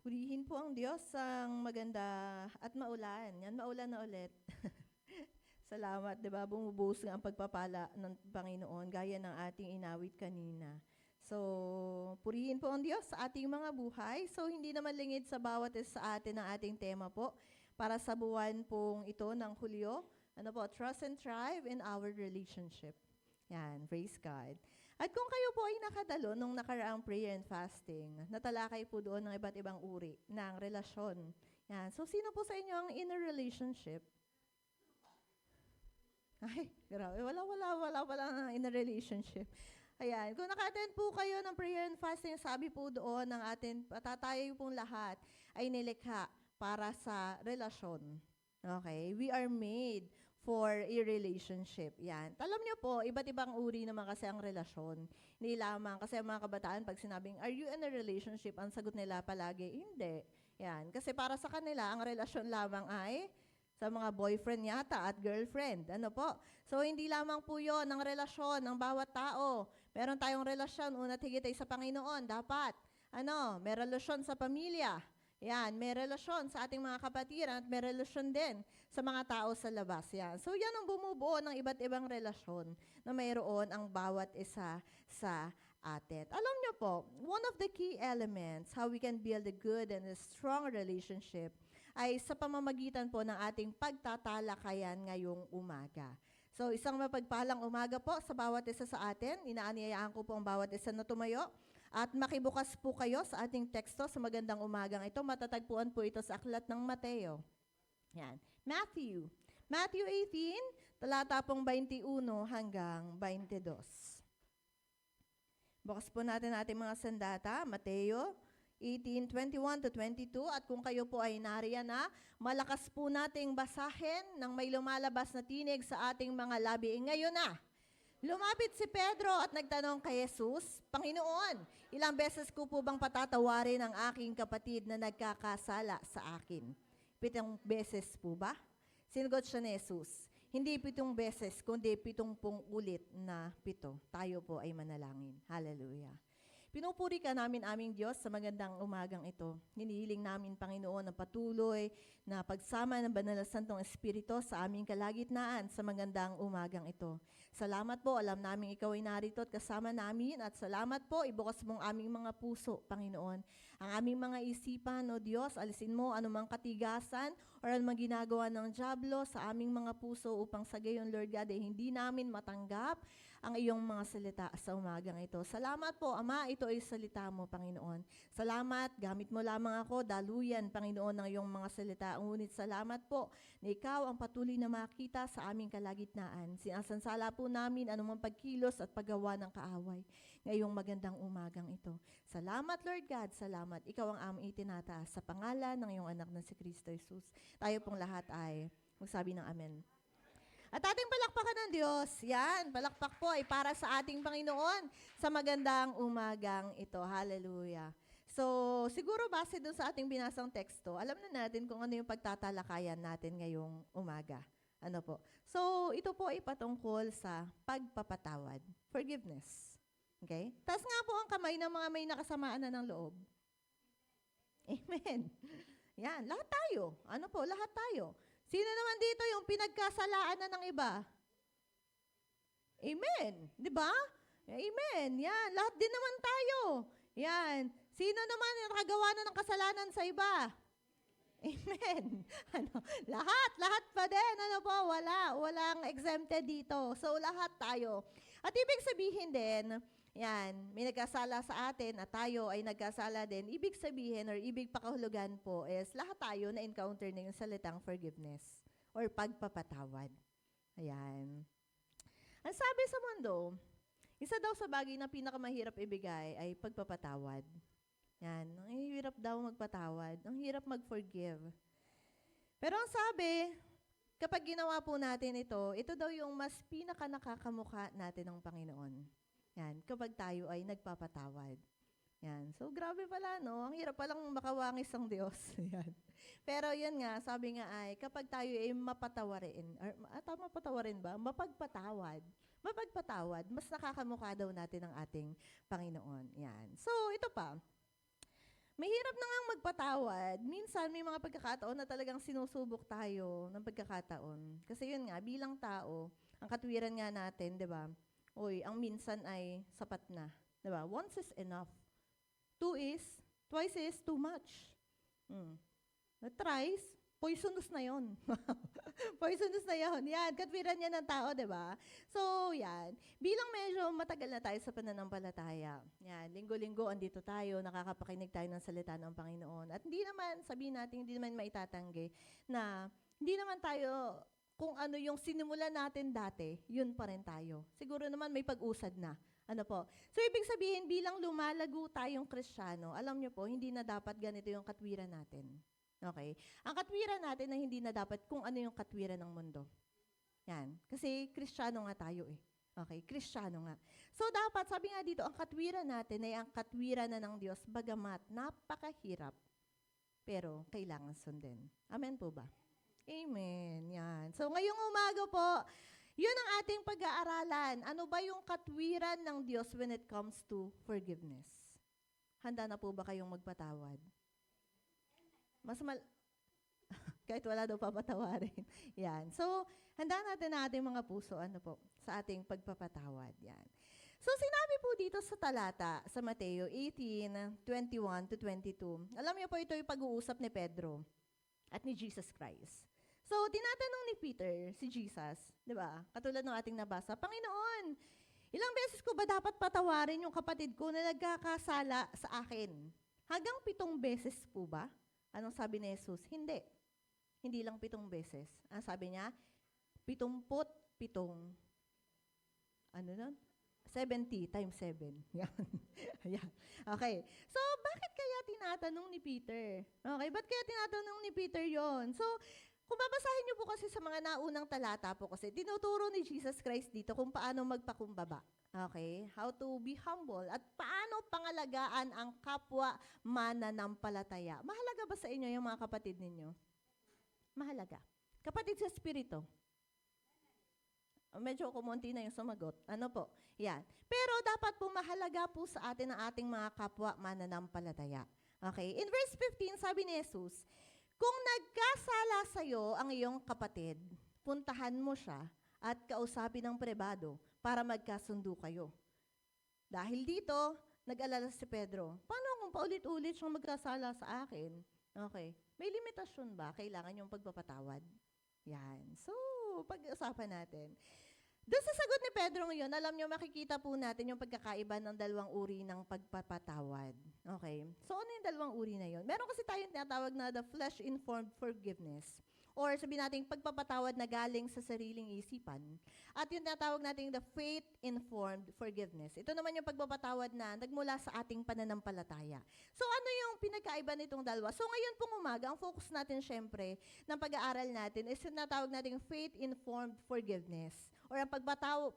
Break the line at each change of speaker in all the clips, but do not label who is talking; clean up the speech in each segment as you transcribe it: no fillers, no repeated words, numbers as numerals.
Purihin po ang Diyos ang maganda at maulan. Yan, maulan na ulit. Salamat, di ba? Bumubuhos nga ang pagpapala ng Panginoon, gaya ng ating inawit kanina. So, purihin po ang Diyos sa ating mga buhay. So, hindi naman lingid sa bawat isa sa atin ang ating tema po para sa buwan pong ito ng Hulyo. Ano po? Trust and thrive in our relationship. Yan, praise God. At kung kayo po ay nakadalo nung nakaraang prayer and fasting, natalakay po doon ng iba't ibang uri ng relasyon. Yan. So, sino po sa inyo ang in a relationship? Ay, grabe. Wala na in a relationship. Ayan. Kung naka-attend po kayo ng prayer and fasting, sabi po doon ng atin, patatayo pong lahat ay nilikha para sa relasyon. Okay? We are made for a relationship. Yan. Alam niyo po, iba't ibang uri naman kasi ang relasyon. Hindi lamang kasi ang mga kabataan, pag sinabing, are you in a relationship? Ang sagot nila palagi, hindi. Yan. Kasi para sa kanila, ang relasyon lamang ay sa mga boyfriend yata at girlfriend. Ano po? So, hindi lamang po yun ang relasyon ng bawat tao. Meron tayong relasyon, una't higit ay sa Panginoon. Dapat, may relasyon sa pamilya. Yan, may relasyon sa ating mga kapatiran at may relasyon din sa mga tao sa labas. Yan. So, yan ang bumubuo ng iba't ibang relasyon na mayroon ang bawat isa sa atin. Alam niyo po, one of the key elements how we can build a good and a strong relationship ay sa pamamagitan po ng ating pagtatalakayan ngayong umaga. So, isang mapagpalang umaga po sa bawat isa sa atin. Inaanyayaan ko po ang bawat isa na tumayo. At makibukas po kayo sa ating teksto sa magandang umagang ito. Matatagpuan po ito sa aklat ng Mateo. Yan. Matthew. Matthew 18, talata pong 21 hanggang 22. Bukas po natin ating mga sandata. Mateo 18:21 to 22. At kung kayo po ay nariyan na, malakas po nating basahin nang may lumalabas na tinig sa ating mga labi. Ngayon na. Lumapit si Pedro at nagtanong kay Jesus, Panginoon, ilang beses ko po bang patatawarin ang aking kapatid na nagkakasala sa akin? 7 beses po ba? Sinagot siya ni Jesus, hindi 7 beses, kundi 70 ulit na 7. Tayo po ay manalangin. Hallelujah. Pinupuri ka namin aming Diyos sa magandang umagang ito. Hinihiling namin, Panginoon, ang patuloy na pagsama ng Banal na Santong Espiritu sa aming kalagitnaan sa magandang umagang ito. Salamat po, alam namin ikaw ay narito at kasama namin at salamat po, ibukas mong aming mga puso, Panginoon. Ang aming mga isipan, O Diyos, alisin mo anumang katigasan o anumang ginagawa ng dyablo sa aming mga puso upang sa gayon, Lord God, ay hindi namin matanggap ang iyong mga salita sa umagang ito. Salamat po, Ama, ito ay salita mo, Panginoon. Salamat, gamit mo lamang ako, daluyan, Panginoon, ng iyong mga salita. Ngunit salamat po na ikaw ang patuloy na makita sa aming kalagitnaan. Sinasansala po namin anumang pagkilos at paggawa ng kaaway ngayong magandang umagang ito. Salamat, Lord God, salamat. Ikaw ang aming itinataas sa pangalan ng iyong anak na si Kristo Jesus. Tayo pong lahat ay magsabi ng amen. At ating palakpakan ng Diyos. Yan, palakpak po ay para sa ating Panginoon sa magandang umagang ito. Hallelujah. So, siguro base dun sa ating binasang teksto, alam na natin kung ano yung pagtatalakayan natin ngayong umaga. Ano po? So, ito po ay patungkol sa pagpapatawad. Forgiveness. Okay? Taas nga po ang kamay ng mga may nakasamaan na ng loob. Amen. Yan, lahat tayo. Ano po? Lahat tayo. Sino naman dito yung pinagkasalaan na ng iba? Amen. Di ba? Amen. Yan. Lahat din naman tayo. Yan. Sino naman yung nakagawa na ng kasalanan sa iba? Amen. Lahat pa din. Walang exempted dito. So, lahat tayo. At ibig sabihin din, yan, may nagkasala sa atin at tayo ay nagkasala din. Ibig sabihin or ibig pakahulugan po is lahat tayo na-encounter na yung salitang forgiveness or pagpapatawad. Ayan. Ang sabi sa mundo, isa daw sa bagay na pinakamahirap ibigay ay pagpapatawad. Yan. Ang hirap daw magpatawad. Ang hirap mag-forgive. Pero ang sabi, kapag ginawa po natin ito daw yung mas pinaka-nakakamukha natin ng Panginoon. Yan, kapag tayo ay nagpapatawad. Yan. So, grabe pala, no? Ang hirap palang makawangis ang Diyos. Yan. Pero yun nga, sabi nga ay, kapag tayo ay mapatawarin, or mapatawarin ba? Mapagpatawad, mas nakakamukha daw natin ang ating Panginoon. Yan. So, ito pa. Mahirap na ngang magpatawad. Minsan may mga pagkakataon na talagang sinusubok tayo ng pagkakataon. Kasi yun nga, bilang tao, ang katwiran nga natin, di ba? Uy, ang minsan ay sapat na. Di ba? Once is enough. Twice is too much. Thrice, poisonous na yon. Poisonous na yon. Yan, katwiran yan ng tao, di ba? So, yan. Bilang medyo matagal na tayo sa pananampalataya, yan, linggo-linggo, andito tayo, nakakapakinig tayo ng salita ng Panginoon. At hindi naman, sabihin natin, hindi naman maitatanggi na hindi naman tayo, kung ano yung sinimulan natin dati, yun pa rin tayo. Siguro naman may pag-usad na. Ano po? So, ibig sabihin, bilang lumalago tayong Kristiyano, alam niyo po, hindi na dapat ganito yung katwiran natin. Okay? Ang katwiran natin na hindi na dapat kung ano yung katwiran ng mundo. Yan. Kasi Kristiyano nga tayo eh. Okay? Kristiyano nga. So, dapat, sabi nga dito, ang katwiran natin ay ang katwiran na ng Diyos, bagamat napakahirap, pero kailangan sundin. Amen po ba? Amen. Yan. So, ngayong umaga po, yun ang ating pag-aaralan. Ano ba yung katwiran ng Diyos when it comes to forgiveness? Handa na po ba kayong magpatawad? Kahit wala daw papatawarin. Yan. So, handa natin na ating mga puso, ano po, sa ating pagpapatawad. Yan. So, sinabi po dito sa talata, sa Mateo 18:21-22. Alam niyo po, ito yung pag-uusap ni Pedro at ni Jesus Christ. So, tinatanong ni Peter, si Jesus, di ba? Katulad ng ating nabasa, Panginoon, ilang beses ko ba dapat patawarin yung kapatid ko na nagkakasala sa akin? Hanggang 7 beses po ba? Anong sabi ni Jesus? Hindi. Hindi lang 7 beses. Ang sabi niya? 77. Ano nun? 70 times 7. Yan. Yan. Okay. So, bakit kaya tinatanong ni Peter? Okay, ba't kaya tinatanong ni Peter yon? So, kung babasahin niyo po kasi sa mga naunang talata po kasi, tinuturo ni Jesus Christ dito kung paano magpakumbaba. Okay? How to be humble. At paano pangalagaan ang kapwa mananampalataya. Mahalaga ba sa inyo yung mga kapatid ninyo? Mahalaga. Kapatid sa Espiritu. Medyo kumunti na yung sumagot. Ano po? Yan. Pero dapat po mahalaga po sa atin ang ating mga kapwa mananampalataya. Okay? In verse 15, sabi ni Jesus, kung nagkasala sa'yo ang iyong kapatid, puntahan mo siya at kausapin ng pribado para magkasundo kayo. Dahil dito, nag-alala si Pedro, paano kung paulit-ulit siyang magkasala sa akin? Okay. May limitasyon ba? Kailangan yung pagpapatawad? Yan. So, pag-usapan natin. Doon sa sagot ni Pedro ngayon, alam nyo, makikita po natin yung pagkakaiba ng dalawang uri ng pagpapatawad. Okay? So, ano yung dalawang uri na yun? Meron kasi tayong tinatawag na the flesh-informed forgiveness. Or sabihin natin, pagpapatawad na galing sa sariling isipan. At yung tinatawag natin the faith-informed forgiveness. Ito naman yung pagpapatawad na nagmula sa ating pananampalataya. So ano yung pinagkaiba nitong dalawa? So ngayon pong umaga, ang focus natin syempre ng pag-aaral natin is yung tinatawag nating faith-informed forgiveness. Or ang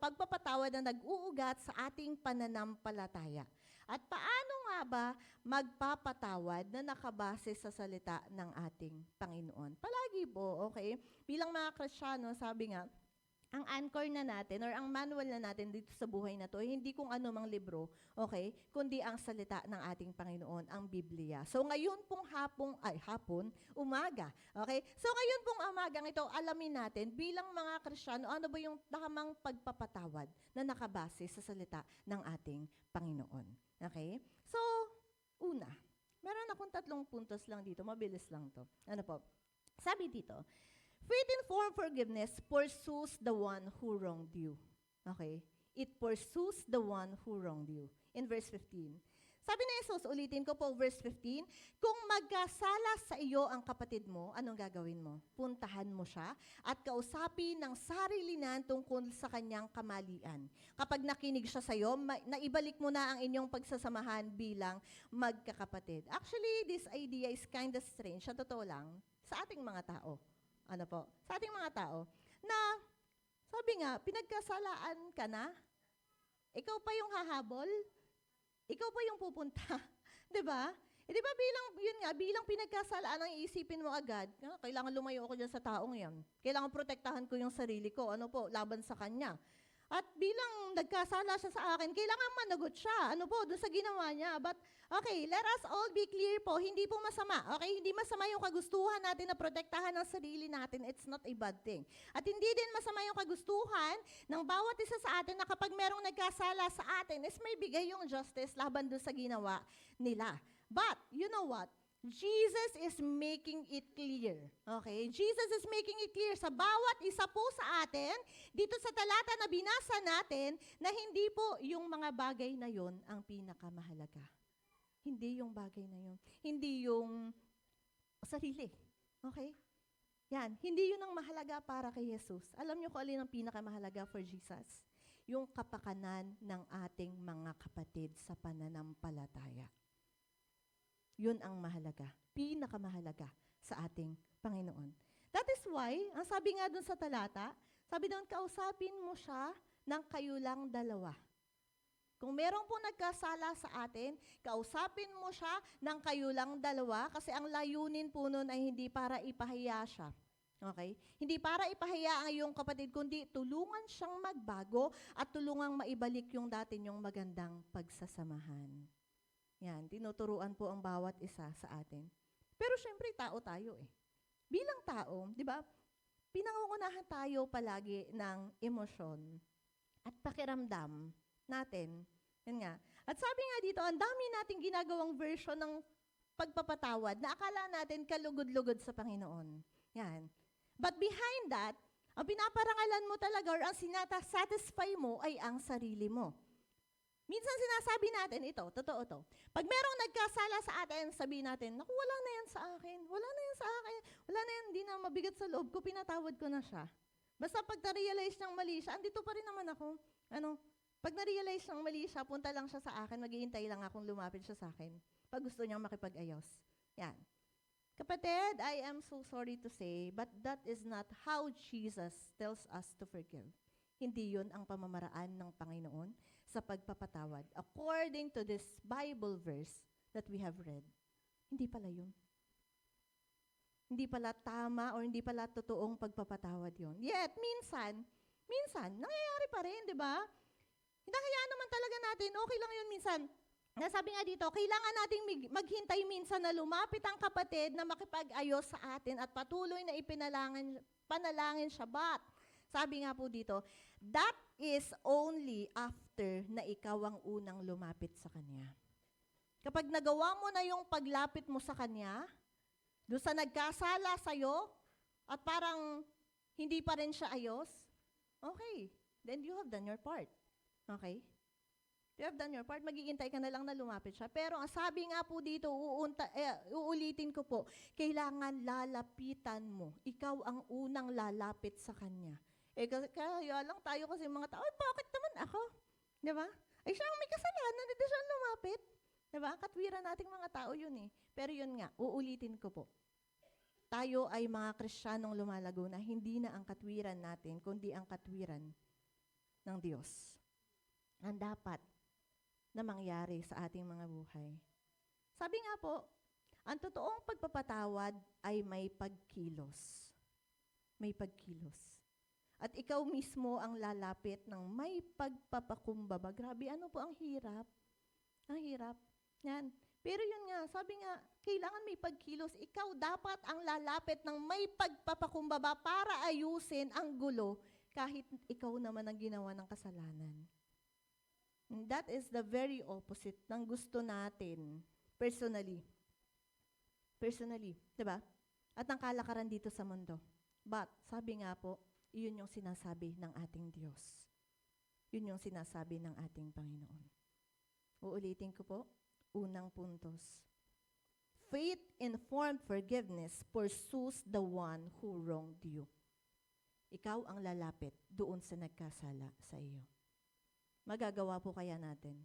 pagpapatawad na nag-uugat sa ating pananampalataya. At paano nga ba magpapatawad na nakabase sa salita ng ating Panginoon? Palagi po, okay? Bilang mga Kristiyano, sabi nga, ang anchor na natin or ang manual na natin dito sa buhay na to, hindi kung ano mang libro, okay? Kundi ang salita ng ating Panginoon, ang Biblia. So ngayon pong umaga, okay? So ngayon pong umagang ito, alamin natin bilang mga Kristiyano, ano ba yung tamang pagpapatawad na nakabase sa salita ng ating Panginoon. Okay? So, una, meron akong 3 puntos lang dito, mabilis lang to. Ano po? Sabi dito, faith-informed forgiveness pursues the one who wronged you. Okay? It pursues the one who wronged you. In verse 15. Sabi ni Jesus, ulitin ko po, verse 15, kung magkasala sa iyo ang kapatid mo, anong gagawin mo? Puntahan mo siya at kausapin ng sarilinan tungkol sa kanyang kamalian. Kapag nakinig siya sa iyo, naibalik mo na ang inyong pagsasamahan bilang magkakapatid. Actually, this idea is kind of strange, sa totoo lang, sa ating mga tao. Ano po? Sa ating mga tao, na, sabi nga, pinagkasalaan ka na, ikaw pa yung hahabol, ikaw pa yung pupunta. 'Di ba? Di ba bilang pinagkasalaan ang iisipin mo agad, kailangan lumayo ako diyan sa taong 'yan. Kailangan protektahan ko yung sarili ko, ano po, laban sa kanya. At bilang nagkasala siya sa akin, kailangan managot siya. Ano po, doon sa ginawa niya. But, okay, let us all be clear po, hindi po masama. Okay, hindi masama yung kagustuhan natin na protektahan ang sarili natin. It's not a bad thing. At hindi din masama yung kagustuhan ng bawat isa sa atin na kapag merong nagkasala sa atin, is may bigay yung justice laban doon sa ginawa nila. But, you know what? Jesus is making it clear. Okay? Jesus is making it clear sa bawat isa po sa atin, dito sa talata na binasa natin, na hindi po yung mga bagay na yon ang pinakamahalaga. Hindi yung bagay na yon. Hindi yung sarili. Okay? Yan. Hindi yun ang mahalaga para kay Jesus. Alam niyo kung alin ang pinakamahalaga for Jesus? Yung kapakanan ng ating mga kapatid sa pananampalataya. Yun ang mahalaga, pinakamahalaga sa ating Panginoon. That is why, ang sabi nga dun sa talata, sabi doon, kausapin mo siya ng kayo lang dalawa. Kung meron po nagkasala sa atin, kausapin mo siya ng kayo lang dalawa kasi ang layunin po nun ay hindi para ipahiya siya. Okay? Hindi para ipahiya ang iyong kapatid, kundi tulungan siyang magbago at tulungang maibalik yung dati niyong magandang pagsasamahan. Yan, tinuturuan po ang bawat isa sa atin. Pero syempre, tao tayo eh. Bilang tao, di ba, pinangungunahan tayo palagi ng emosyon at pakiramdam natin. Yan nga. At sabi nga dito, ang dami nating ginagawang version ng pagpapatawad na akala natin kalugod-lugod sa Panginoon. Yan. But behind that, ang pinaparangalan mo talaga or ang sinata-satisfy mo ay ang sarili mo. Minsan sinasabi natin ito, totoo to. Pag merong nagkasala sa atin, sabihin natin, naku, wala na yan sa akin. Wala na yan sa akin. Wala na yan, hindi na mabigat sa loob ko, pinatawad ko na siya. Basta pag na-realize niyang mali siya, andito pa rin naman ako. Pag na-realize niyang mali siya, punta lang siya sa akin, maghihintay lang akong lumapit siya sa akin. Pag gusto niyang makipag-ayos. Yan. Kapatid, I am so sorry to say, but that is not how Jesus tells us to forgive. Hindi yun ang pamamaraan ng Panginoon sa pagpapatawad. According to this Bible verse that we have read, hindi pala yun. Hindi pala tama o hindi pala totoong pagpapatawad yun. Yet, minsan, nangyayari pa rin, di ba? Hinahayaan naman talaga natin, okay lang yun minsan. Nasabi nga dito, kailangan nating maghintay minsan na lumapit ang kapatid na makipag-ayos sa atin at patuloy na panalangin siya. But, sabi nga po dito, that is only after na ikaw ang unang lumapit sa Kanya. Kapag nagawa mo na yung paglapit mo sa Kanya, doon sa nagkasala sa'yo, at parang hindi pa rin siya ayos, okay, then you have done your part. Okay? You have done your part, maghihintay ka na lang na lumapit siya. Pero ang sabi nga po dito, uulitin ko po, kailangan lalapitan mo. Ikaw ang unang lalapit sa Kanya. Kaya lang tayo kasi mga tao, bakit naman ako? Di ba? Ay, siya ang may kasalanan, hindi siya lumapit. Di ba? Katwiran nating mga tao yun eh. Pero yun nga, uulitin ko po. Tayo ay mga Kristiyanong lumalago na hindi na ang katwiran natin, kundi ang katwiran ng Diyos. Ang dapat na mangyari sa ating mga buhay. Sabi nga po, ang totoong pagpapatawad ay may pagkilos. May pagkilos. At ikaw mismo ang lalapit ng may pagpapakumbaba. Grabe, ano po ang hirap? Ang hirap. Yan. Pero yun nga, sabi nga, kailangan may pagkilos. Ikaw dapat ang lalapit ng may pagpapakumbaba para ayusin ang gulo kahit ikaw naman ang ginawa ng kasalanan. And that is the very opposite ng gusto natin personally. Personally, diba? At ang kalakaran dito sa mundo. But, sabi nga po, iyon yung sinasabi ng ating Diyos. Yun yung sinasabi ng ating Panginoon. Uulitin ko po, unang puntos. Faith-informed forgiveness pursues the one who wronged you. Ikaw ang lalapit doon sa nagkasala sa iyo. Magagawa po kaya natin?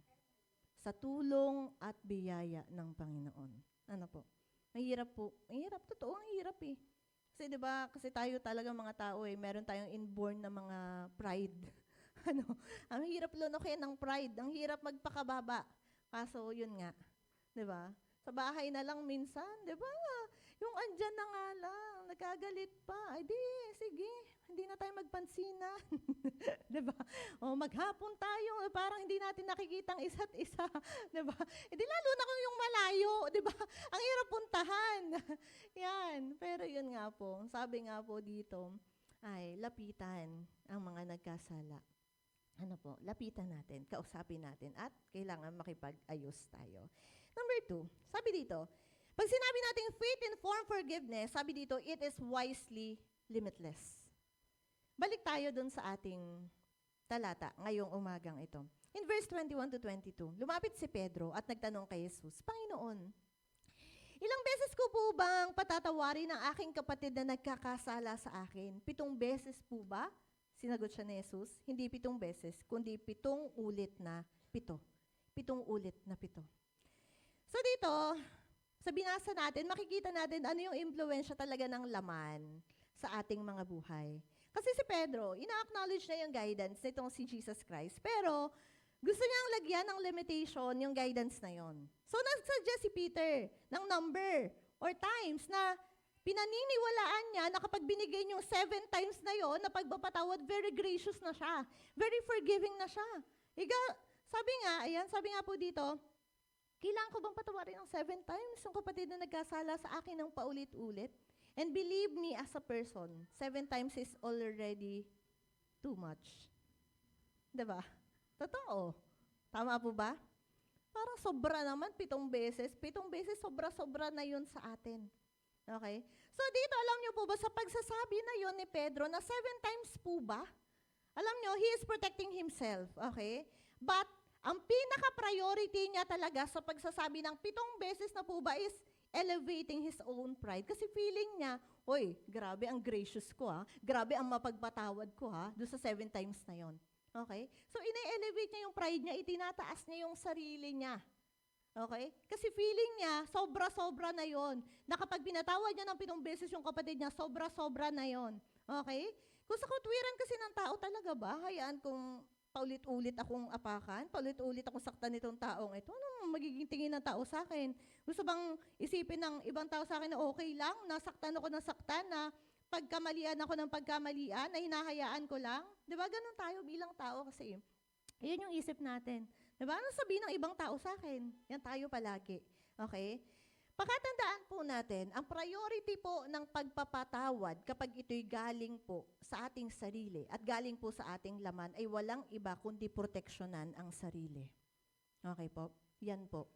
Sa tulong at biyaya ng Panginoon. Ano po? Mahirap po. Mahirap. Totoo, ang hirap eh. Kasi 'di ba, kasi tayo talaga mga tao eh, meron tayong inborn na mga pride. Ang hirap lunukin ng pride, ang hirap magpakababa. Kaso yun nga, 'di ba? Sa bahay na lang minsan, 'di ba? Yung andyan na nga lang, nagkagalit pa. Ay di, sige, hindi na tayo magpansinan. Diba? O maghapon tayo, parang hindi natin nakikita ang isa't isa. Diba? E di lalo na kung yung malayo, diba? Ang hirap puntahan. Yan, pero yun nga po, sabi nga po dito, ay lapitan ang mga nagkasala. Ano po, lapitan natin, kausapin natin, at kailangan makipag-ayos tayo. Number 2, sabi dito, pag sinabi natin faith-informed forgiveness, sabi dito, it is wisely limitless. Balik tayo dun sa ating talata ngayong umagang ito. In verse 21 to 22, lumapit si Pedro at nagtanong kay Jesus, Panginoon, ilang beses ko po bang patatawarin ang aking kapatid na nagkakasala sa akin? 7 beses po ba? Sinagot siya ni Jesus, hindi 7 beses, kundi 7 ulit na 7. 7 ulit na 7. So dito, sa binasa natin, makikita natin ano yung impluwensya talaga ng laman sa ating mga buhay. Kasi si Pedro, ina-acknowledge na yung guidance nitong si Jesus Christ, pero gusto niyang lagyan ng limitation yung guidance na yon. So nagsuggest si Peter ng number or times na pinaniniwalaan niya na kapag binigay niyong 7 times na yon, na pagpapatawad, very gracious na siya. Very forgiving na siya. Sabi nga po dito, kailangan ko bang patawarin ng 7 times yung kapatid na nagkasala sa akin ng paulit-ulit? And believe me as a person, 7 times is already too much. Diba? Totoo. Tama po ba? Parang sobra naman, 7 beses. 7 beses, sobra-sobra na yun sa atin. Okay? So dito, alam niyo po ba, sa pagsasabi na yun ni Pedro, na 7 times po ba? Alam niyo, he is protecting himself. Okay? But, ang pinaka-priority niya talaga sa pagsasabi ng 7 beses na po ba is elevating his own pride. Kasi feeling niya, oy, grabe ang gracious ko ha. Grabe ang mapagpatawad ko ha. Doon sa 7 times na yon. Okay? So, ine-elevate niya yung pride niya, itinataas niya yung sarili niya. Okay? Kasi feeling niya, sobra-sobra na yon. Na kapag pinatawad niya ng 7 beses yung kapatid niya, sobra-sobra na yon. Okay? Kung sa katwiran kasi ng tao talaga ba, hayaan kung paulit-ulit akong apakan, paulit-ulit akong saktan nitong taong ito, ano magiging tingin ng tao sa akin? Gusto bang isipin ng ibang tao sa akin na okay lang, nasaktan ako ng saktan, na pagkamalian ako ng pagkamalian, na hinahayaan ko lang? Diba, ganun tayo bilang tao kasi. Yun yung isip natin. Diba, ano sabihin ng ibang tao sa akin? Yan tayo palagi. Okay? Pakatandaan po natin, ang priority po ng pagpapatawad kapag ito'y galing po sa ating sarili at galing po sa ating laman ay walang iba kundi proteksyonan ang sarili. Okay po? Yan po.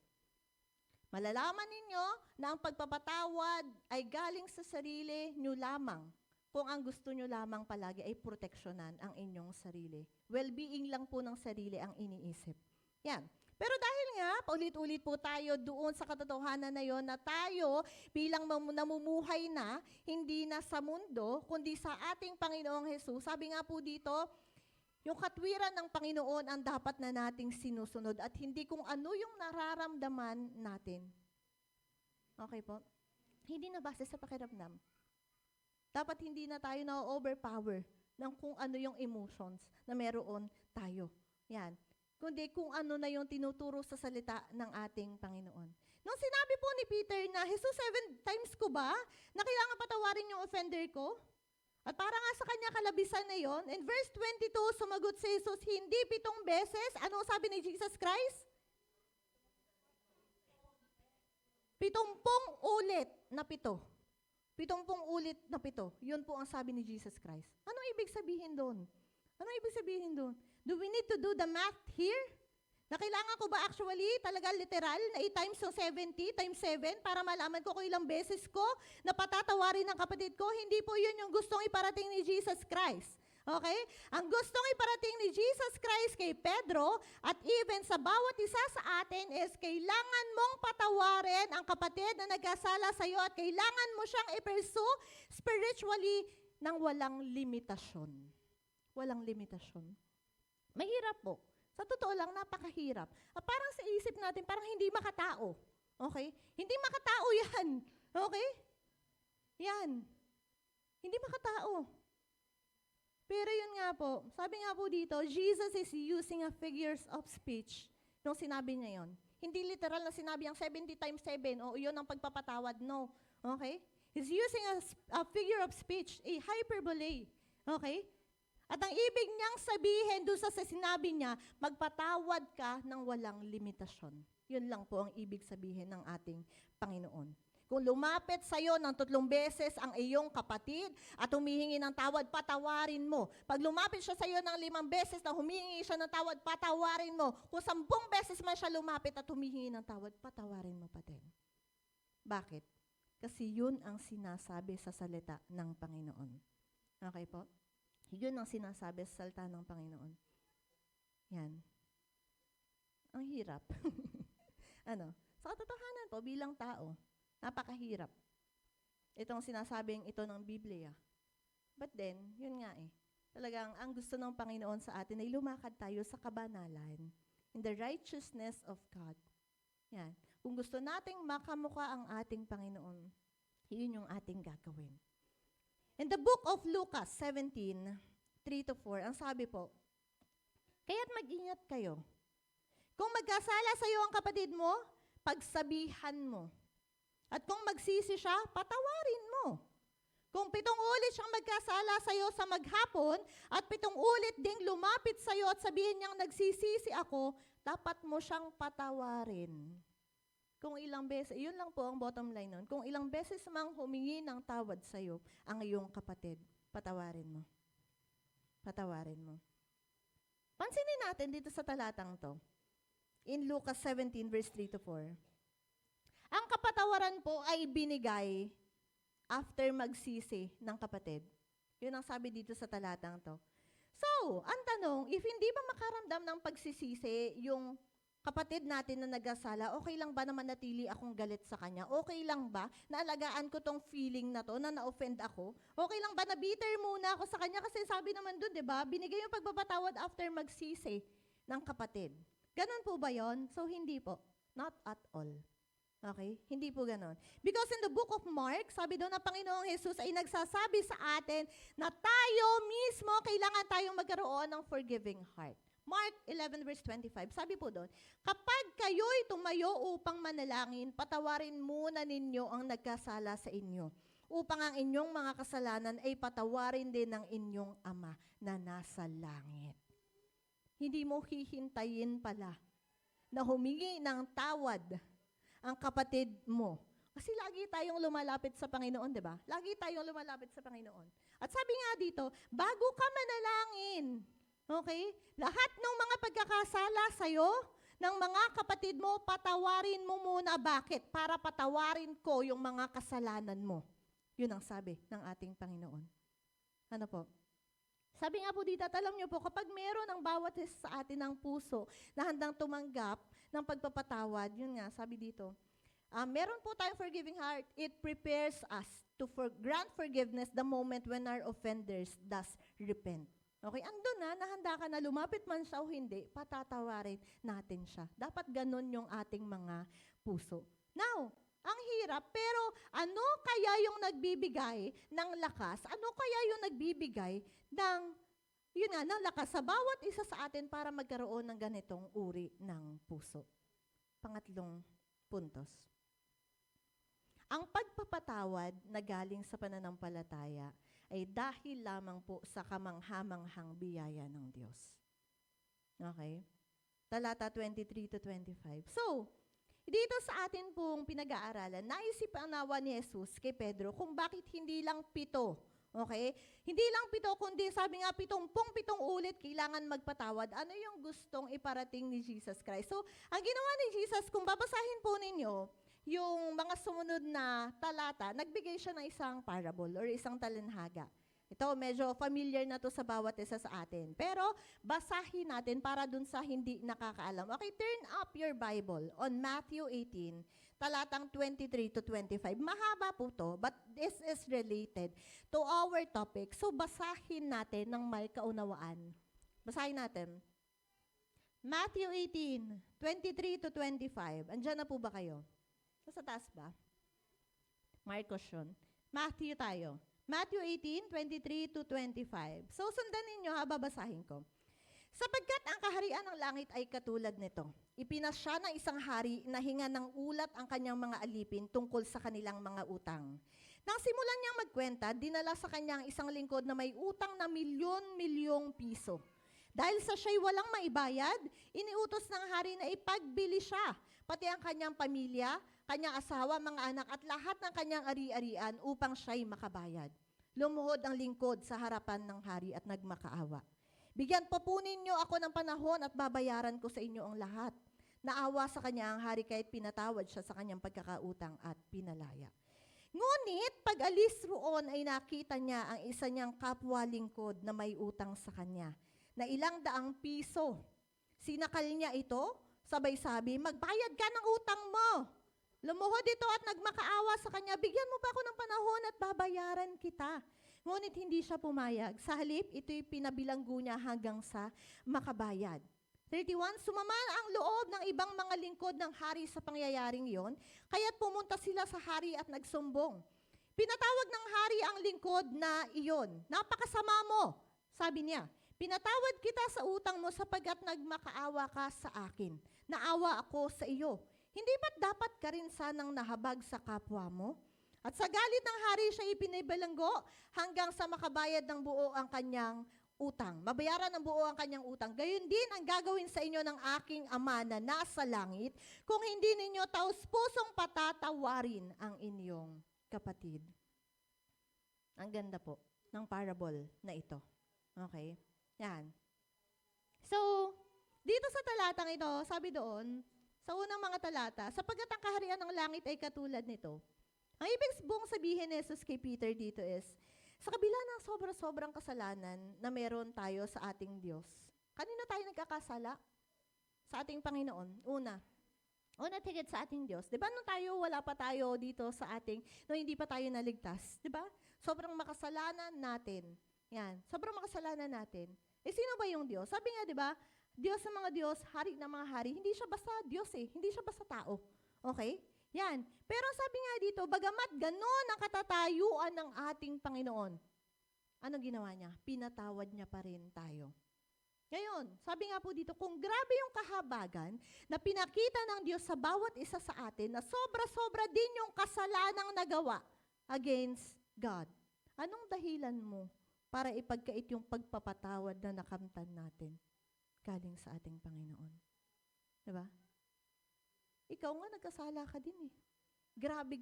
Malalaman ninyo na ang pagpapatawad ay galing sa sarili nyo lamang kung ang gusto nyo lamang palagi ay proteksyonan ang inyong sarili. Well-being lang po ng sarili ang iniisip. Yan. Pero dahil nga, paulit-ulit po tayo doon sa katotohanan na yon na tayo bilang namumuhay na, hindi na sa mundo, kundi sa ating Panginoong Hesus. Sabi nga po dito, yung katwiran ng Panginoon ang dapat na nating sinusunod at hindi kung ano yung nararamdaman natin. Okay po? Hindi na base sa pakiramdam. Dapat hindi na tayo na-overpower ng kung ano yung emotions na meron tayo. Yan. Kundi kung ano na yung tinuturo sa salita ng ating Panginoon. Nung sinabi po ni Peter na, Jesus, 7 times ko ba na kailangan patawarin yung offender ko? At para nga sa kanya kalabisan na yon, in verse 22, sumagot si Jesus, hindi 7 beses. Ano sabi ni Jesus Christ? 70 ulit na 7. 70 ulit na 7. Yun po ang sabi ni Jesus Christ. Anong ibig sabihin doon? Anong ibig sabihin doon? Do we need to do the math here? Na kailangan ko ba actually, talaga literal, na 8 times yung 70 times 7 para malaman ko kung ilang beses ko na patatawarin ng kapatid ko? Hindi po yun yung gustong iparating ni Jesus Christ. Okay? Ang gustong iparating ni Jesus Christ kay Pedro at even sa bawat isa sa atin is kailangan mong patawarin ang kapatid na nagkasala sa iyo at kailangan mo siyang i-pursue spiritually nang walang limitasyon. Walang limitasyon. Mahirap po. Sa totoo lang, napakahirap. Parang sa isip natin, parang hindi makatao. Okay? Hindi makatao yan. Okay? Yan. Hindi makatao. Pero yun nga po, sabi nga po dito, Jesus is using a figures of speech nung sinabi niya yon. Hindi literal na sinabi ang 70 times 7, o yun ang pagpapatawad, no. Okay? He's using a figure of speech, a hyperbole. Okay? At ang ibig niyang sabihin doon sa sinabi niya, magpatawad ka ng walang limitasyon. Yun lang po ang ibig sabihin ng ating Panginoon. Kung lumapit sa iyo ng 3 beses ang iyong kapatid at humihingi ng tawad, patawarin mo. Pag lumapit siya sa iyo ng 5 beses na humihingi siya ng tawad, patawarin mo. Kung 10 beses man siya lumapit at humihingi ng tawad, patawarin mo pa din. Bakit? Kasi yun ang sinasabi sa salita ng Panginoon. Okay po? Yun ang sinasabi sa salita ng Panginoon. Yan. Ang hirap. Sa katotohanan po, bilang tao, napakahirap. Itong sinasabing ito ng Biblia. But then, yun nga talagang ang gusto ng Panginoon sa atin ay lumakad tayo sa kabanalan, in the righteousness of God. Yan. Kung gusto nating makamukha ang ating Panginoon, yun yung ating gagawin. In the book of Lucas 17:3-4, ang sabi po, kaya't mag-ingat kayo. Kung magkasala sa iyo ang kapatid mo, pagsabihan mo. At kung magsisi siya, patawarin mo. Kung 7 ulit siyang magkasala sa iyo sa maghapon, at 7 ulit ding lumapit sa iyo at sabihin niyang nagsisisi ako, dapat mo siyang patawarin. Kung ilang beses, yun lang po ang bottom line nun. Kung ilang beses mang humingi ng tawad sa iyo ang iyong kapatid, patawarin mo. Patawarin mo. Pansinin natin dito sa talatang to. In Lucas 17:3-4. Ang kapatawaran po ay binigay after magsisi ng kapatid. Yun ang sabi dito sa talatang to. So, ang tanong, if hindi ba makaramdam ng pagsisisi yung kapatid natin na nagasala, okay lang ba na manatili akong galit sa kanya? Okay lang ba na alagaan ko tong feeling na to, na na-offend ako? Okay lang ba na bitter muna ako sa kanya? Kasi sabi naman dun, di ba, binigay yung pagpapatawad after magsisi ng kapatid. Ganon po ba yon? So, hindi po. Not at all. Okay? Hindi po ganon. Because in the book of Mark, sabi doon na Panginoong Jesus ay nagsasabi sa atin na tayo mismo kailangan tayong magkaroon ng forgiving heart. Mark 11:25, sabi po doon, kapag kayo'y tumayo upang manalangin, patawarin muna ninyo ang nagkasala sa inyo, upang ang inyong mga kasalanan ay patawarin din ng inyong Ama na nasa langit. Hindi mo hihintayin pala na humingi ng tawad ang kapatid mo. Kasi lagi tayong lumalapit sa Panginoon, di ba? Lagi tayong lumalapit sa Panginoon. At sabi nga dito, bago ka manalangin, okay? Lahat ng mga pagkakasala sa'yo, ng mga kapatid mo, patawarin mo muna. Bakit? Para patawarin ko yung mga kasalanan mo. Yun ang sabi ng ating Panginoon. Ano po? Sabi nga po dito, at alam niyo po, kapag meron ang bawat isa sa atin ng puso na handang tumanggap ng pagpapatawad, yun nga, sabi dito, meron po tayong forgiving heart. It prepares us to grant forgiveness the moment when our offenders does repent. Okay, andun na, nahanda ka na, lumapit man siya o hindi, patatawarin natin siya. Dapat ganun yung ating mga puso. Now, ang hirap, pero ano kaya yung nagbibigay ng lakas? Ano kaya yung nagbibigay ng, ng lakas sa bawat isa sa atin para magkaroon ng ganitong uri ng puso? Pangatlong puntos. Ang pagpapatawad na galing sa pananampalataya ay dahil lamang po sa kamanghamanghang biyaya ng Diyos. Okay? Talata 23-25. So, dito sa atin pong pinag-aaralan, naisipan nawa ni Jesus kay Pedro kung bakit hindi lang 7. Okay? Hindi lang 7, kundi sabi nga 70 ulit kailangan magpatawad. Ano yung gustong iparating ni Jesus Christ? So, ang ginawa ni Jesus, kung babasahin po ninyo, yung mga sumunod na talata, nagbigay siya ng isang parable or isang talinhaga. Ito, medyo familiar na to sa bawat isa sa atin. Pero, basahin natin para dun sa hindi nakakaalam. Okay, turn up your Bible on Matthew 18, talatang 23-25. Mahaba po to, but this is related to our topic. So, basahin natin ng may kaunawaan. Basahin natin. Matthew 18, 23-25. Andiyan na po ba kayo? Sa taas ba? Marcos yun. Matthew tayo. Matthew 18, 23-25. So, sundan ninyo ha, babasahin ko. Sapagkat ang kaharian ng langit ay katulad nito. Ipinasya ng isang hari na hinga ng ulat ang kanyang mga alipin tungkol sa kanilang mga utang. Nang simulan niyang magkwenta, dinala sa kanya ang isang lingkod na may utang na milyon-milyong piso. Dahil sa siya'y walang maibayad, iniutos ng hari na ipagbili siya, pati ang kanyang pamilya, kanyang asawa, mga anak, at lahat ng kanyang ari-arian upang siya'y makabayad. Lumuhod ang lingkod sa harapan ng hari at nagmakaawa. Bigyan po ninyo ako ng panahon at babayaran ko sa inyo ang lahat. Naawa sa kanya ang hari kahit pinatawad siya sa kanyang pagkakautang at pinalaya. Ngunit pag alis roon ay nakita niya ang isa niyang kapwa lingkod na may utang sa kanya na ilang daang piso. Sinakal niya ito, sabay sabi, magbayad ka ng utang mo. Lumuhod ito at nagmakaawa sa kanya, bigyan mo pa ako ng panahon at babayaran kita. Ngunit hindi siya pumayag. Sa halip, ito'y pinabilanggo niya hanggang sa makabayad. 31, sumama ang loob ng ibang mga lingkod ng hari sa pangyayaring iyon, kaya't pumunta sila sa hari at nagsumbong. Pinatawag ng hari ang lingkod na iyon. Napakasama mo, sabi niya. Pinatawad kita sa utang mo sapagkat nagmakaawa ka sa akin. Naawa ako sa iyo. Hindi ba't dapat ka rin sanang nahabag sa kapwa mo? At sa galit ng hari siya ipinibalanggo hanggang sa makabayad ng buo ang kanyang utang. Mabayaran ng buo ang kanyang utang. Gayon din ang gagawin sa inyo ng aking ama na nasa langit kung hindi ninyo taus-pusong patatawarin ang inyong kapatid. Ang ganda po ng parable na ito. Okay? Yan. So, dito sa talatang ito, sabi doon, sa unang mga talata, sapagkat ang kaharian ng langit ay katulad nito. Ang ibig buong sabihin ni Jesus kay Peter dito is, sa kabila ng sobra-sobrang kasalanan na meron tayo sa ating Diyos, kanino tayo nagkakasala? Sa ating Panginoon. Una tigit sa ating Diyos. Di ba nung tayo, wala pa tayo dito sa ating, nung hindi pa tayo naligtas? Di ba? Sobrang makasalanan natin. Yan. Sobrang makasalanan natin. Eh, sino ba yung Diyos? Sabi nga, di ba, Diyos ng mga Diyos, hari ng mga hari, hindi siya basta Diyos eh, hindi siya basta tao. Okay? Yan. Pero sabi nga dito, bagamat ganon ang katatayuan ng ating Panginoon, anong ginawa niya? Pinatawad niya pa rin tayo. Ngayon, sabi nga po dito, kung grabe yung kahabagan na pinakita ng Diyos sa bawat isa sa atin, na sobra-sobra din yung kasalanang nagawa against God, anong dahilan mo para ipagkait yung pagpapatawad na nakamtan natin galing sa ating Panginoon? Diba? Ikaw nga nagkasala ka din eh. Grabe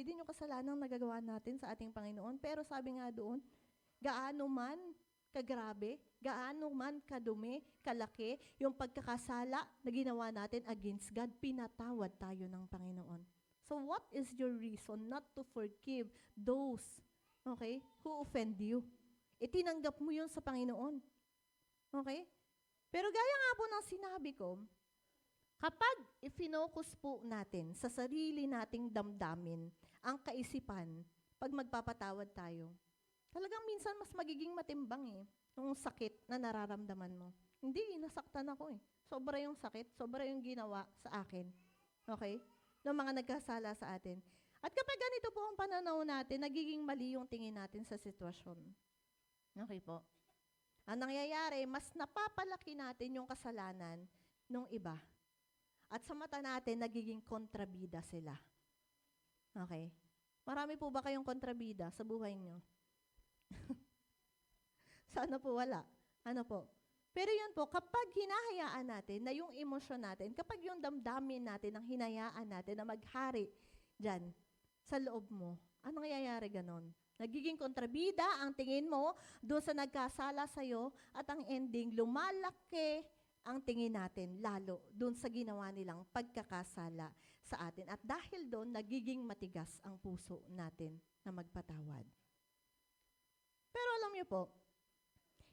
din yung kasalanang nagagawa natin sa ating Panginoon. Pero sabi nga doon, gaano man kagrabe, gaano man kadumi, kalaki, yung pagkakasala na ginawa natin against God, pinatawad tayo ng Panginoon. So what is your reason not to forgive those, okay, who offend you? Itinanggap mo yun sa Panginoon. Okay? Pero gaya nga po ng sinabi ko, kapag i-focus po natin sa sarili nating damdamin, ang kaisipan, pag magpapatawad tayo, talagang minsan mas magiging matimbang eh, yung sakit na nararamdaman mo. Hindi, nasaktan ako eh. Sobra yung sakit, sobra yung ginawa sa akin. Okay? Ng mga nagkasala sa atin. At kapag ganito po ang pananaw natin, nagiging mali yung tingin natin sa sitwasyon. Okay po? Ang nangyayari, mas napapalaki natin yung kasalanan ng iba. At sa mata natin, nagiging kontrabida sila. Okay? Marami po ba kayong kontrabida sa buhay niyo? Sana po wala. Ano po? Pero yun po, kapag hinahayaan natin na yung emosyon natin, kapag yung damdamin natin, ang hinayaan natin na maghari dyan sa loob mo, anong nangyayari ganon? Nagiging kontrabida ang tingin mo doon sa nagkasala sa'yo at ang ending, lumalaki ang tingin natin lalo doon sa ginawa nilang pagkakasala sa atin. At dahil doon, nagiging matigas ang puso natin na magpatawad. Pero alam niyo po,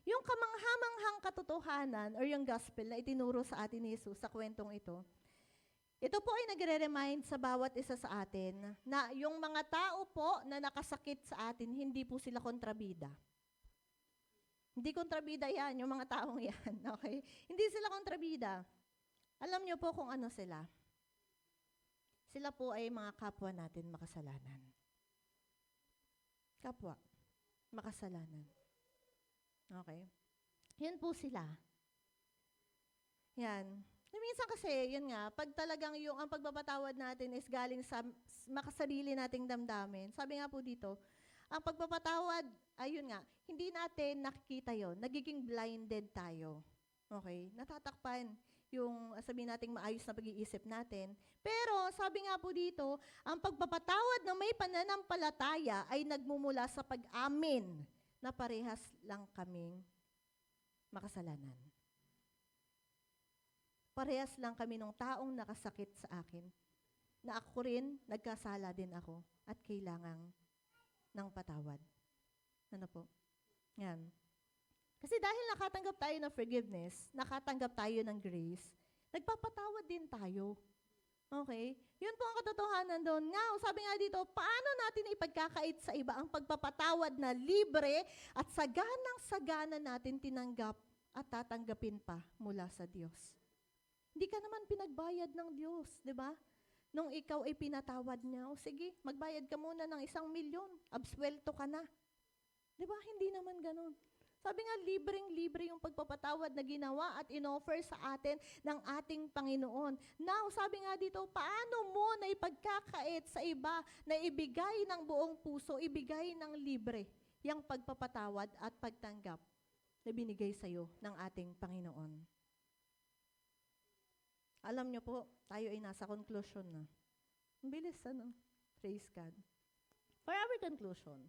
yung kamanghamanghang katotohanan or yung gospel na itinuro sa atin ni Jesus sa kwentong ito po ay nagre-remind sa bawat isa sa atin na yung mga tao po na nakasakit sa atin, hindi po sila kontrabida. Hindi kontrabida yan, yung mga taong yan, okay? Hindi sila kontrabida. Alam niyo po kung ano sila. Sila po ay mga kapwa natin makasalanan. Kapwa, makasalanan. Okay? Yan po sila. Yan. Minsan kasi, yun nga, pag talagang yung ang pagpapatawad natin is galing sa makasarili nating damdamin. Sabi nga po dito, ang pagpapatawad, ayun nga, hindi natin nakikita yon, nagiging blinded tayo. Okay? Natatakpan yung sabihin nating maayos na pag-iisip natin. Pero sabi nga po dito, ang pagpapatawad na may pananampalataya ay nagmumula sa pag-amin na parehas lang kaming makasalanan. Parehas lang kami ng taong nakasakit sa akin, na ako rin, nagkasala din ako, at kailangang ng patawad. Ano po? Yan. Kasi dahil nakatanggap tayo ng forgiveness, nakatanggap tayo ng grace, nagpapatawad din tayo. Okay? Yun po ang katotohanan doon. Nga, sabi nga dito, paano natin ipagkakait sa iba ang pagpapatawad na libre at saganang-sagana natin tinanggap at tatanggapin pa mula sa Diyos? Hindi ka naman pinagbayad ng Diyos, di ba? Nung ikaw ay pinatawad niya, o sige, magbayad ka muna ng 1,000,000, absuelto ka na. Di ba? Hindi naman ganun. Sabi nga, libreng-libre yung pagpapatawad na ginawa at inoffer sa atin ng ating Panginoon. Now, sabi nga dito, paano mo na ipagkakait sa iba na ibigay ng buong puso, ibigay ng libre, yung pagpapatawad at pagtanggap na binigay sa'yo ng ating Panginoon? Alam niyo po, tayo ay nasa conclusion na. Ang bilis, ano? Praise God. For our conclusion,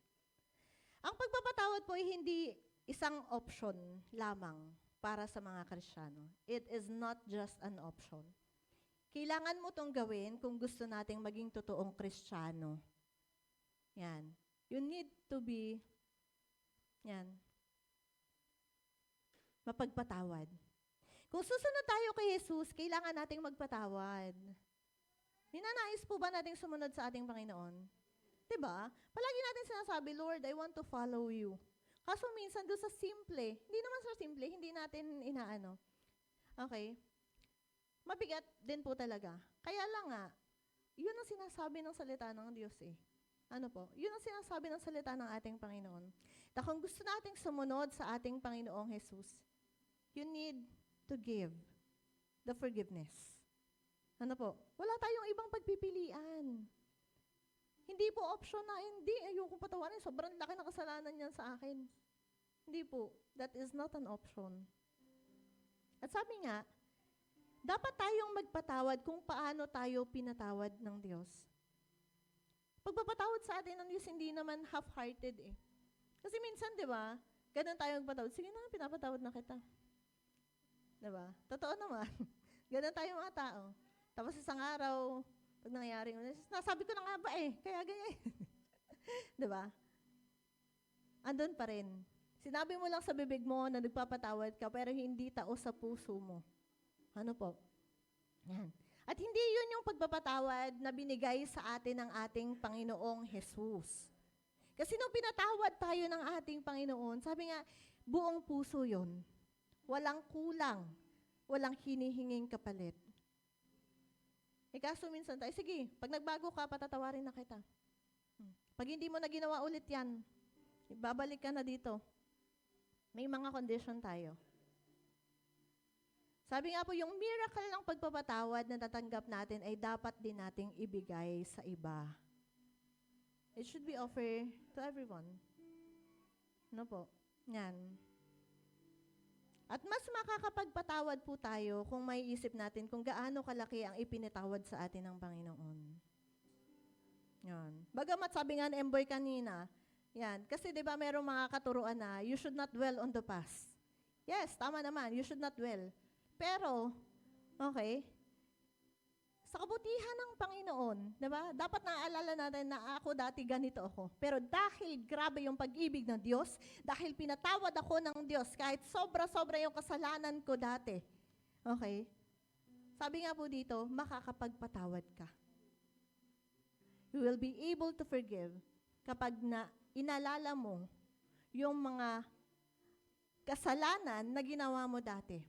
ang pagpapatawad po ay hindi isang option lamang para sa mga Kristiyano. It is not just an option. Kailangan mo itong gawin kung gusto nating maging totoong Kristiyano. Yan. You need to be, yan, mapagpatawad. Kung susunod tayo kay Jesus, kailangan nating magpatawad. Ninanais po ba nating sumunod sa ating Panginoon? Diba? Palagi natin sinasabi, Lord, I want to follow you. Kaso minsan doon sa simple, hindi naman sa simple, hindi natin inaano. Okay? Mabigat din po talaga. Kaya lang nga, yun ang sinasabi ng salita ng Diyos eh. Ano po? Yun ang sinasabi ng salita ng ating Panginoon. Na kung gusto nating sumunod sa ating Panginoong Jesus, you need to give the forgiveness. Ano po? Wala tayong ibang pagpipilian. Hindi po option na, hindi, ayokong patawarin, sobrang laki na kasalanan niyan sa akin. Hindi po. That is not an option. At sabi nga, dapat tayong magpatawad kung paano tayo pinatawad ng Diyos. Pagpapatawad sa atin ng Diyos, hindi naman half-hearted eh. Kasi minsan, di ba, ganun tayo magpatawad. Sige na, pinapatawad na kita. Diba? Totoo naman. Ganun tayo mga tao. Tapos isang araw, pag nangyayari, nasabi ko na nga ba eh, kaya ganyan. Diba? Andun pa rin. Sinabi mo lang sa bibig mo na nagpapatawad ka, pero hindi tao sa puso mo. Ano po? Yan. At hindi yun yung pagpapatawad na binigay sa atin ng ating Panginoong Jesus. Kasi nung pinatawad tayo ng ating Panginoon, sabi nga, buong puso yun. Walang kulang, walang hinihinging kapalit. Kaso minsan tayo, sige, pag nagbago ka, patatawarin na kita. Pag hindi mo na ginawa ulit yan, babalik ka na dito. May mga condition tayo. Sabi nga po, yung miracle ng pagpapatawad na natanggap natin ay dapat din nating ibigay sa iba. It should be offered to everyone. Ano po? Yan. At mas makakapagpatawad po tayo kung may isip natin kung gaano kalaki ang ipinatawad sa atin ng Panginoon. Yan. Bagamat sabi nga ni Emboy kanina, yan, kasi 'di ba merong mga katuruan na you should not dwell on the past. Yes, tama naman, you should not dwell. Pero, okay, sa kabutihan ng Panginoon, 'di ba? Dapat naaalala natin na ako dati ganito ako. Pero dahil grabe yung pag-ibig ng Diyos, dahil pinatawad ako ng Diyos kahit sobra-sobra yung kasalanan ko dati. Okay? Sabi nga po dito, makakapagpatawad ka. You will be able to forgive kapag inalala mo yung mga kasalanan na ginawa mo dati.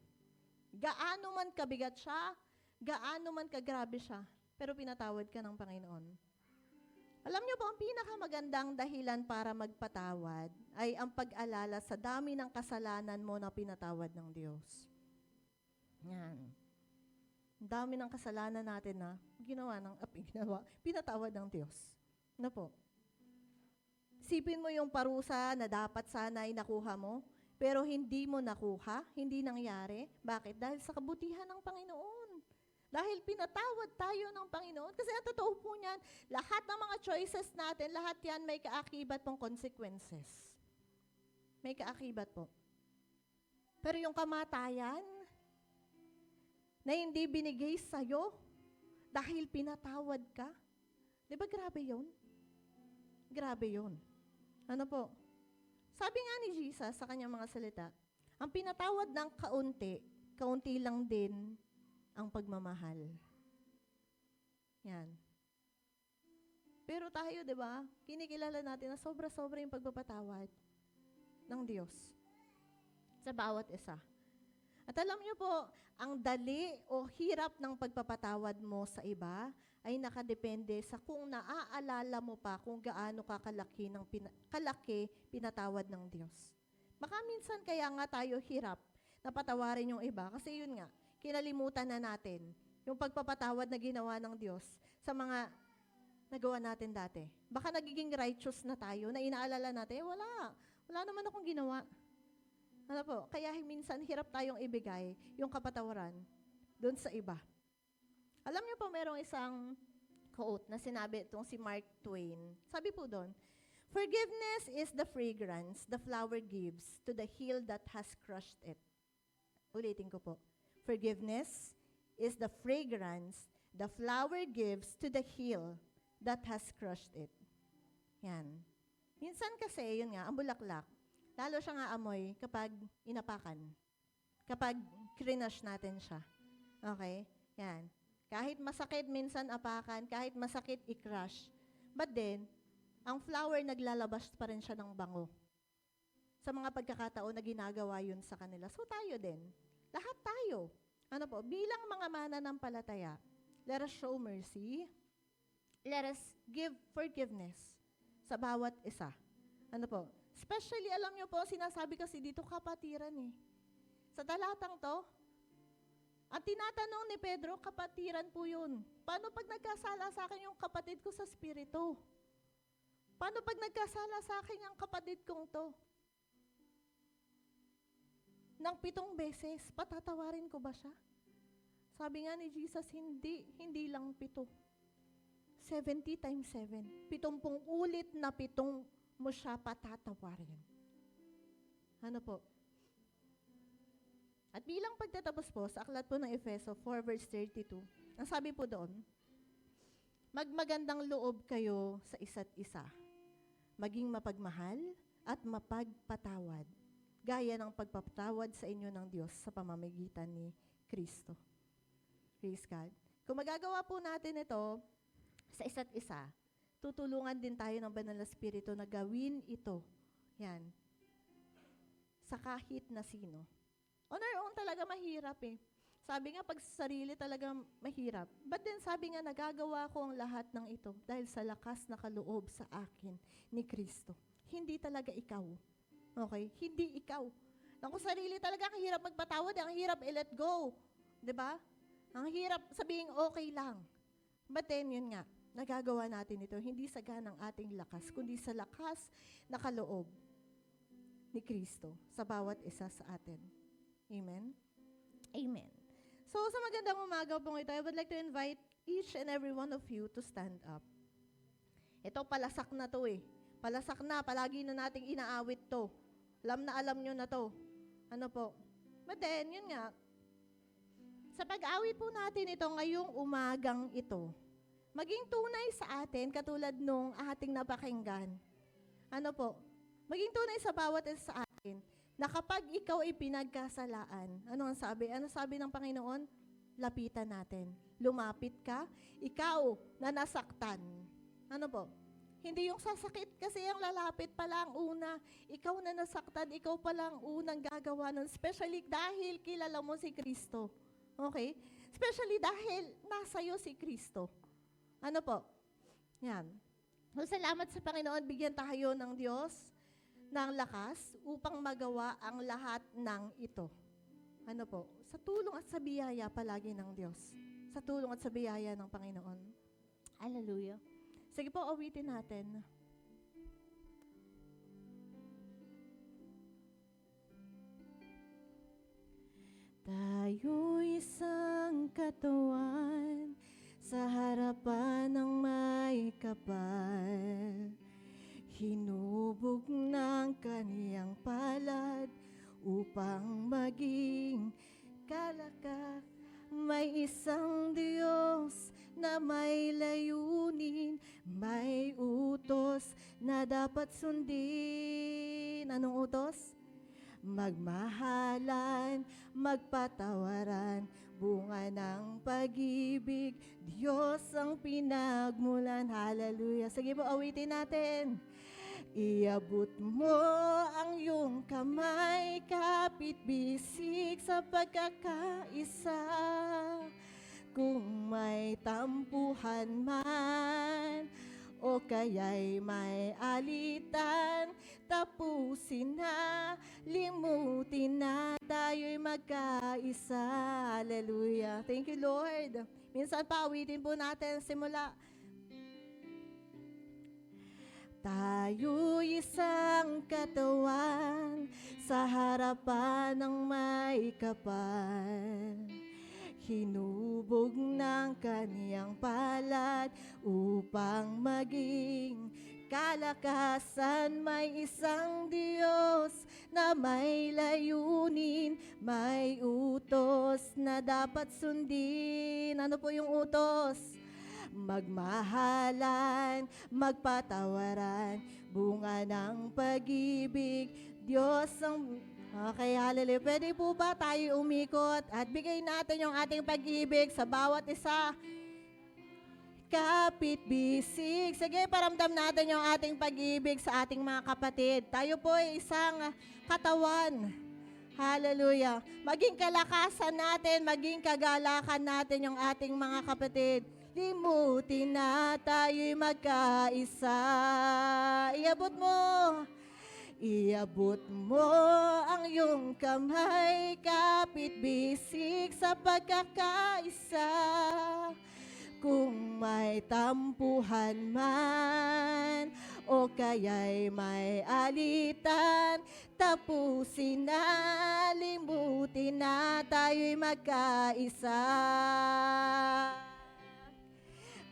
Gaano man kabigat siya, gaano man kagrabe siya, pero pinatawad ka ng Panginoon. Alam niyo po, ang pinakamagandang dahilan para magpatawad ay ang pag-alala sa dami ng kasalanan mo na pinatawad ng Diyos. Yan. Ang dami ng kasalanan natin na pinatawad ng Diyos. Ano po? Sipin mo yung parusa na dapat sana ay nakuha mo, pero hindi mo nakuha, hindi nangyari. Bakit? Dahil sa kabutihan ng Panginoon. Dahil pinatawad tayo ng Panginoon. Kasi ang totoo po niyan, lahat ng mga choices natin, lahat yan may kaakibat pong consequences. May kaakibat po. Pero yung kamatayan, na hindi binigay sa'yo, dahil pinatawad ka, di ba grabe yun? Grabe yun. Ano po? Sabi nga ni Jesus sa kanyang mga salita, ang pinatawad ng kaunti, kaunti lang din ang pagmamahal. Yan. Pero tayo, di ba, kinikilala natin na sobra-sobra yung pagpapatawad ng Diyos sa bawat isa. At alam niyo po, ang dali o hirap ng pagpapatawad mo sa iba ay nakadepende sa kung naaalala mo pa kung gaano kalaki pinatawad ng Diyos. Baka minsan kaya nga tayo hirap na patawarin yung iba kasi yun nga, kinalimutan na natin yung pagpapatawad na ginawa ng Diyos sa mga nagawa natin dati. Baka nagiging righteous na tayo na inaalala natin, wala naman akong ginawa. Ano po, kaya minsan hirap tayong ibigay yung kapatawaran doon sa iba. Alam niyo po, merong isang quote na sinabi itong si Mark Twain. Sabi po doon, forgiveness is the fragrance the flower gives to the heel that has crushed it. Ulitin ko po. Forgiveness is the fragrance the flower gives to the heel that has crushed it. Yan. Minsan kasi, yun nga, ang bulaklak, lalo siyang aamoy kapag inapakan. Kapag krinush natin siya. Okay? Yan. Kahit masakit minsan apakan, kahit masakit i-crush. But then, ang flower naglalabas pa rin siya ng bango. Sa mga pagkakataon na ginagawa yun sa kanila. So tayo din. Lahat tayo. Ano po? Bilang mga mananampalataya, let us show mercy. Let us give forgiveness sa bawat isa. Ano po? Especially, alam niyo po, sinasabi kasi dito kapatiran eh. Sa talatang to, at tinatanong ni Pedro, kapatiran po yun. Paano pag nagkasala sa akin yung kapatid ko sa spirito? Paano pag nagkasala sa akin yung kapatid kong to? Nang 7 beses, patatawarin ko ba siya? Sabi nga ni Jesus, hindi lang 7. 70 times 7. 70 ulit na 7 mo siya patatawarin. Ano po? At bilang pagtatapos po, sa aklat po ng Efeso 4 verse 32, ang sabi po doon, magmagandang loob kayo sa isa't isa, maging mapagmahal at mapagpatawad, gaya ng pagpapatawad sa inyo ng Diyos sa pamamagitan ni Kristo. Praise God. Kung magagawa po natin ito sa isa't isa, tutulungan din tayo ng Banal na Espiritu na gawin ito. Yan. Sa kahit na sino. On our own talaga mahirap eh. Sabi nga, pag sa sarili talaga mahirap. But then sabi nga, nagagawa ko ang lahat ng ito dahil sa lakas na kaloob sa akin ni Kristo. Hindi talaga ikaw. Okay? Hindi ikaw. Kung sarili talaga, ang hirap magpatawad, ang hirap i-let go. 'Di ba? Ang hirap sabihin, okay lang. But then, yun nga, nagagawa natin ito, hindi sa ganang ating lakas, kundi sa lakas na kaloob ni Kristo sa bawat isa sa atin. Amen? Amen. So, sa magandang umaga pong ito, I would like to invite each and every one of you to stand up. Ito, palasak na to eh. Palasak na, palagi na nating inaawit to. Alam nyo na to. Ano po? But then, yun nga, sa pag-awit po natin ito ngayong umagang ito, maging tunay sa atin, katulad nung ating napakinggan. Ano po? Maging tunay sa bawat isa sa atin, na kapag ikaw ay pinagkasalaan, ano ang sabi? Ano sabi ng Panginoon? Lapitan natin. Lumapit ka, ikaw na nasaktan. Ano po? Hindi yung sasakit kasi ang lalapit pala ang una. Ikaw na nasaktan, ikaw pala ang unang gagawa nun. Especially dahil kilala mo si Kristo. Okay? Especially dahil nasa iyo si Kristo. Ano po? Yan. So, salamat sa Panginoon, bigyan tayo ng Diyos ng lakas upang magawa ang lahat ng ito. Ano ano po, sa tulong at sa biyaya palagi ng Diyos. Sa tulong at sa biyaya ng Panginoon. Hallelujah. Sige po, awitin natin. Tayo'y isang katawan sa harapan ng may kapal. Hinubog ng kaniyang palad upang maging kalakak. May isang Diyos na may layunin, may utos na dapat sundin. Anong utos? Magmahalan, magpatawaran, bunga ng pag-ibig, Diyos ang pinagmulan. Hallelujah. Sige po, awitin natin. Iabot mo ang iyong kamay, kapit bisig sa pagkakaisa. Kung may tampuhan man, o kaya'y may alitan, tapusin na, limutin na, tayo'y magkaisa. Hallelujah. Thank you, Lord. Minsan pa, awitin po natin simula. Tayo'y isang katawan sa harapan ng may kapal. Hinubog ng kaniyang palad upang maging kalakasan. May isang Diyos na may layunin, may utos na dapat sundin. Ano po yung utos? Magmahalan, magpatawaran, bunga ng pag-ibig, Diyos ang... Okay, hallelujah. Pwede po ba tayo umikot at bigay natin yung ating pag-ibig sa bawat isa? Kapit bisig. Sige, paramdam natin yung ating pag-ibig sa ating mga kapatid. Tayo po ay isang katawan. Hallelujah. Maging kalakasan natin, maging kagalakan natin yung ating mga kapatid. Limutin na tayo'y magkaisa. Iabot mo. Iabot mo ang iyong kamay, kapit bisig sa pagkakaisa. Kung may tampuhan man, o kaya'y may alitan, tapusin na, limutin na, tayo'y magkaisa.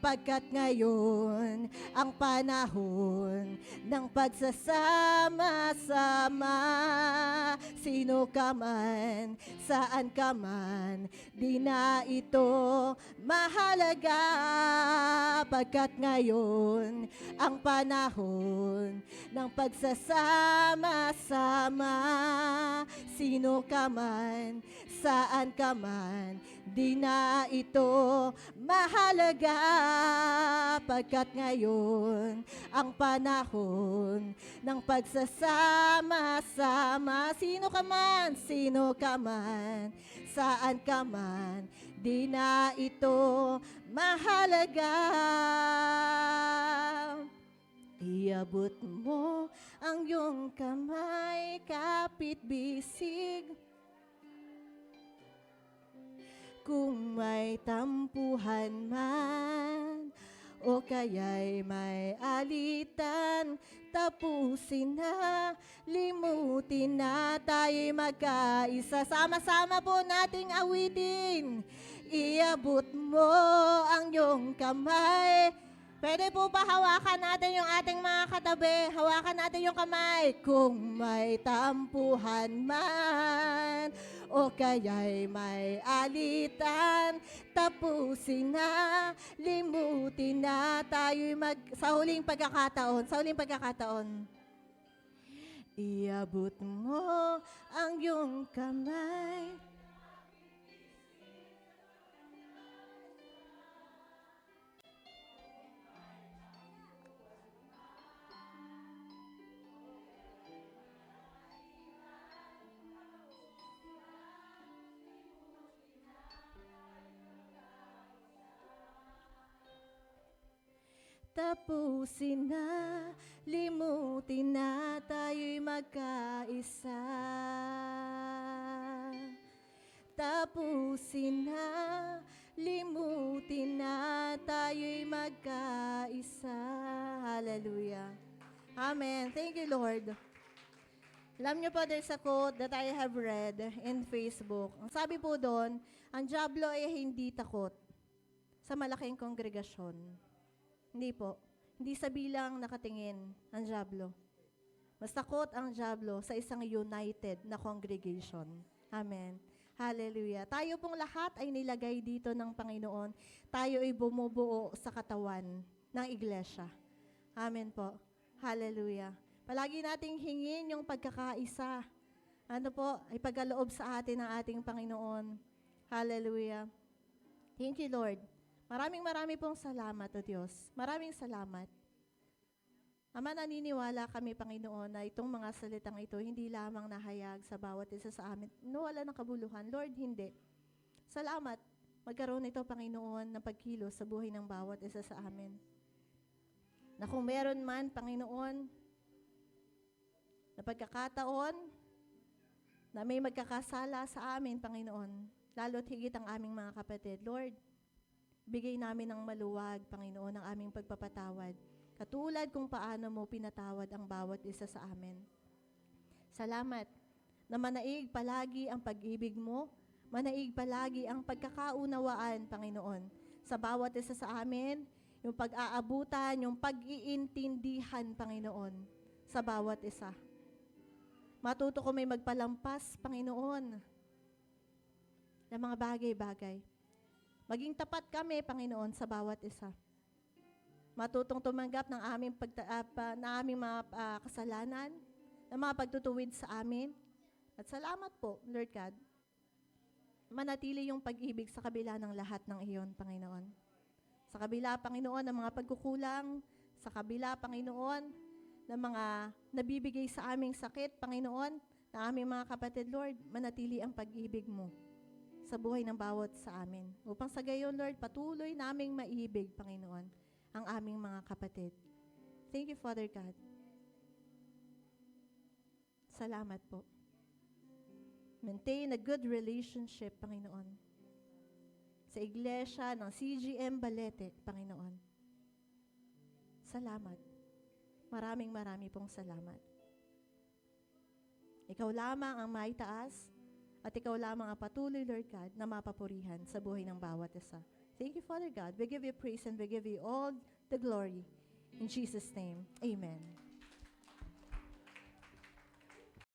Pagkat ngayon ang panahon ng pagsasama-sama, sino ka man, saan ka man, di na ito mahalaga. Pagkat ngayon ang panahon ng pagsasama-sama, sino ka man, saan ka man, di na ito mahalaga. Pagkat ngayon ang panahon ng pagsasama-sama, sino ka man, saan ka man, di na ito mahalaga. Iabot mo ang iyong kamay, kapit bisig. Kung may tampuhan man, o kaya'y may alitan, tapusin na, limutin na, tayo'y magkaisa. Sama-sama po nating awitin. Iabot mo ang iyong kamay. Pwede po ba hawakan natin yung ating mga katabi? Hawakan natin yung kamay. Kung may tampuhan man, o kaya'y may alitan, tapusin na, limutin na, tayo'y sa huling pagkakataon. Iabot mo ang iyong kamay. Tapusin na, limutin na, tayo'y magkaisa. tapusin na, limutin na, tayo'y magkaisa. Hallelujah. Amen. Thank you, Lord. Alam niyo po, there's a quote that I have read in Facebook. Ang sabi po doon, ang dyablo ay hindi takot sa malaking kongregasyon. Hindi po. Hindi sa bilang nakatingin ang dyablo. Mas takot ang dyablo sa isang united na congregation. Amen. Hallelujah. Tayo pong lahat ay nilagay dito ng Panginoon. Tayo ay bumubuo sa katawan ng iglesia. Amen po. Hallelujah. Palagi nating hingin yung pagkakaisa. Ano po, ay pagkaloob sa atin ng ating Panginoon. Hallelujah. Thank you, Lord. Maraming pong salamat, O Diyos. Maraming salamat. Ama, naniniwala kami, Panginoon, na itong mga salitang ito hindi lamang nahayag sa bawat isa sa amin. No, wala ng kabuluhan. Lord, hindi. Salamat. Magkaroon ito, Panginoon, ng pagkilos sa buhay ng bawat isa sa amin. Na kung meron man, Panginoon, na pagkakataon na may magkakasala sa amin, Panginoon, lalo't higit ang aming mga kapatid. Lord, bigay namin ng maluwag, Panginoon, ang aming pagpapatawad. Katulad kung paano mo pinatawad ang bawat isa sa amin. Salamat na manaig palagi ang pag-ibig mo, manaig palagi ang pagkakaunawaan, Panginoon, sa bawat isa sa amin, yung pag-aabutan, yung pag-iintindihan, Panginoon, sa bawat isa. Matuto ko may magpalampas, Panginoon, ng mga bagay-bagay. Maging tapat kami, Panginoon, sa bawat isa. Matutong tumanggap ng aming, mga kasalanan, ng mga pagtutuwid sa amin. At salamat po, Lord God, manatili yung pag-ibig sa kabila ng lahat ng iyon, Panginoon. Sa kabila, Panginoon, ng mga pagkukulang, sa kabila, Panginoon, ng mga nabibigay sa aming sakit, Panginoon, na aming mga kapatid, Lord, manatili ang pag-ibig mo sa buhay ng bawat sa amin. Upang sa gayon, Lord, patuloy naming maibig, Panginoon, ang aming mga kapatid. Thank you, Father God. Salamat po. Maintain a good relationship, Panginoon, sa iglesia ng CGM Balete, Panginoon. Salamat. Maraming pong salamat. Ikaw lamang ang maitaas at ikaw lamang ang patuloy, Lord God, na mapapurihan sa buhay ng bawat isa. Thank you, Father God. We give you praise and we give you all the glory. In Jesus' name, amen.